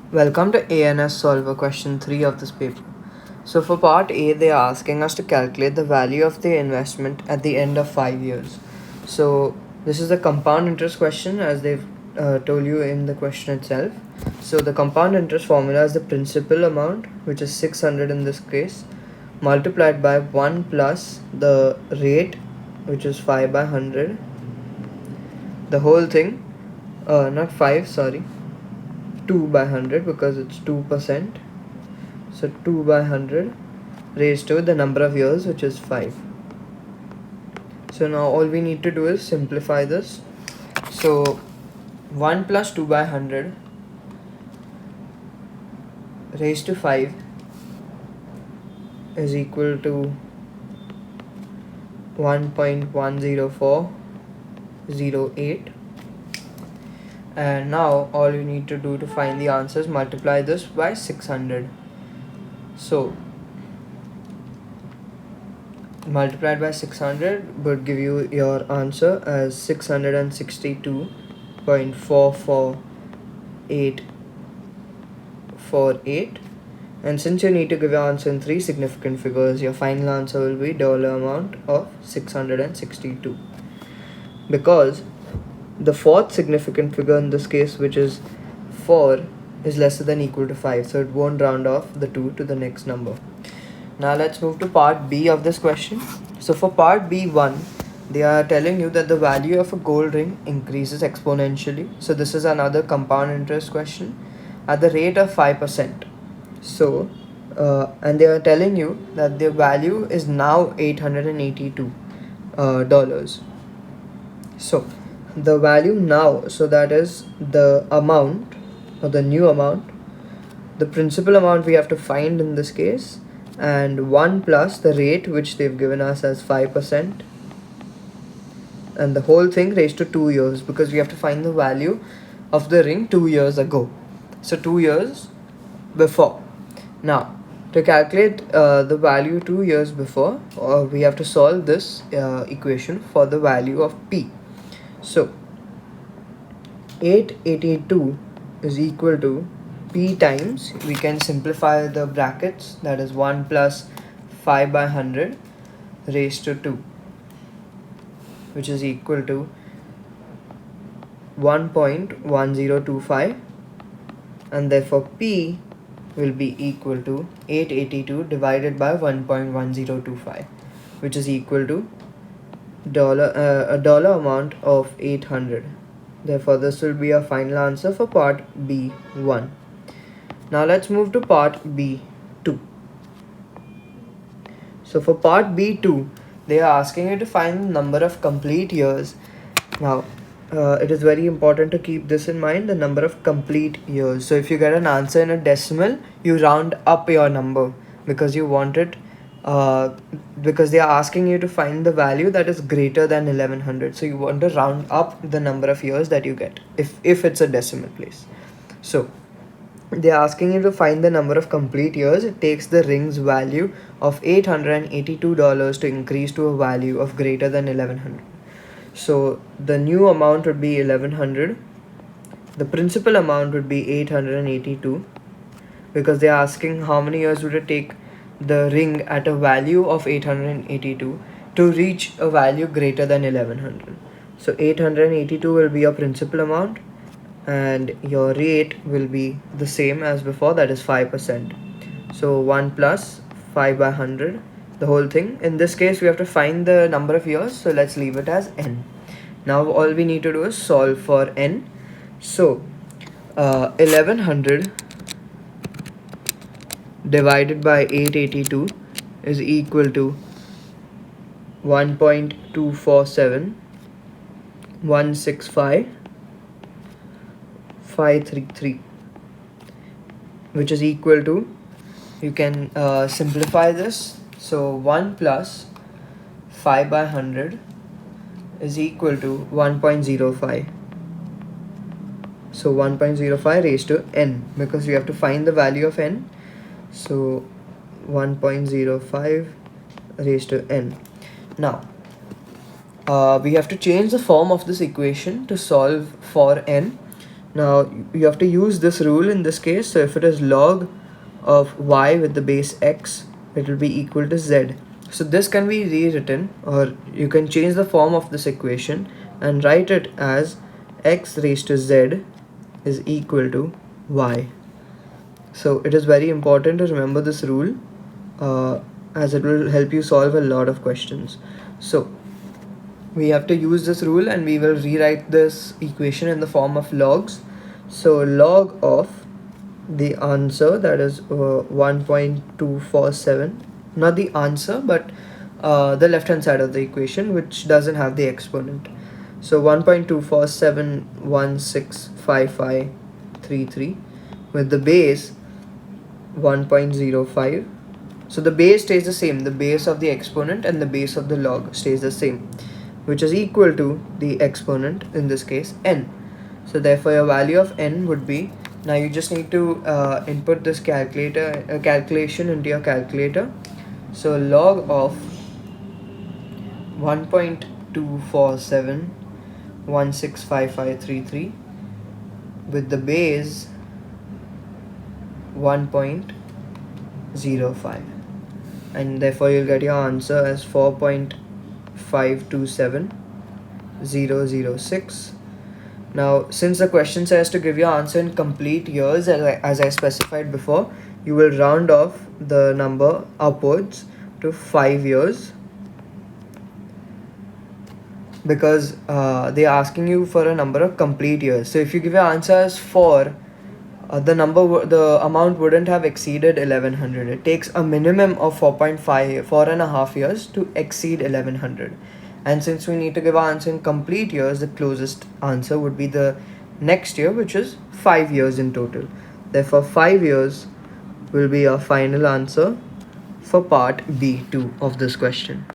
Welcome to ANS Solver question 3 of this paper. So for part A, they are asking us to calculate the value of the investment at the end of 5 years. So this is the compound interest question as they've told you in the question itself. So the compound interest formula is the principal amount, which is 600 in this case, multiplied by 1 plus the rate, which is 5 by 100. The whole thing, not 5, sorry, 2 by 100 because it's 2%. So 2 by 100 raised to the number of years, which is 5. So now all we need to do is simplify this. So 1 plus 2 by 100 raised to 5 is equal to 1.10408. And now all you need to do to find the answer is multiply this by 600. So multiplied by 600 would give you your answer as 662.44848. And since you need to give your answer in 3 significant figures, your final answer will be dollar amount of 662. Because the fourth significant figure in this case, which is 4, is lesser than equal to 5, so it won't round off the 2 to the next number. Now let's move to part B of this question. So for part B1, they are telling you that the value of a gold ring increases exponentially. So this is another compound interest question at the rate of 5%. So and they are telling you that the value is now $882 dollars. So the value now, so that is the amount or the new amount, the principal amount we have to find in this case, and 1 plus the rate which they've given us as 5%, and the whole thing raised to 2 years because we have to find the value of the ring 2 years ago. So 2 years before. Now to calculate the value 2 years before, we have to solve this equation for the value of P. So 882 is equal to P times, we can simplify the brackets, that is 1 plus 5 by 100 raised to 2, which is equal to 1.1025, and therefore P will be equal to 882 divided by 1.1025, which is equal to a dollar amount of 800. Therefore this will be our final answer for part B1. Now let's move to part B2. So for part B2, they are asking you to find the number of complete years. Now it is very important to keep this in mind, the number of complete years. So if you get an answer in a decimal, you round up your number because you want it, because they are asking you to find the value that is greater than 1100. So you want to round up the number of years that you get if it's a decimal place. So they are asking you to find the number of complete years it takes the ring's value of $882 to increase to a value of greater than 1100. So the new amount would be 1100. The principal amount would be 882 because they are asking how many years would it take the ring at a value of 882 to reach a value greater than 1100. So 882 will be your principal amount, and your rate will be the same as before, that is 5%. So 1 plus 5 by 100, the whole thing. In this case we have to find the number of years, so let's leave it as n. Now all we need to do is solve for n. So 1100 divided by 882 is equal to 1.247165 which is equal to, you can simplify this. So 1 plus 5 by 100 is equal to 1.05. So 1.05 raised to n because we have to find the value of n. So 1.05 raised to n. Now we have to change the form of this equation to solve for n. Now you have to use this rule in this case. So if it is log of y with the base x, it will be equal to z. So this can be rewritten, or you can change the form of this equation and write it as x raised to z is equal to y. So it is very important to remember this rule, as it will help you solve a lot of questions. So we have to use this rule, and we will rewrite this equation in the form of logs. So log of the answer, that is 1.247, not the answer but the left hand side of the equation, which doesn't have the exponent. So 1.247165533 with the base 1.05. so the base stays the same, the base of the exponent and the base of the log stays the same, which is equal to the exponent, in this case n. So therefore your value of n would be, now you just need to input this calculation into your calculator. So log of 1.247165533 with the base 1.05, and therefore you'll get your answer as 4.527006. Now since the question says to give your answer in complete years, as I specified before, you will round off the number upwards to 5 years, because they're asking you for a number of complete years. So if you give your answer as 4, the amount wouldn't have exceeded 1100. It takes a minimum of 4.5 years to exceed 1100. And since we need to give our answer in complete years, the closest answer would be the next year, which is 5 years in total. Therefore 5 years will be our final answer for part B2 of this question.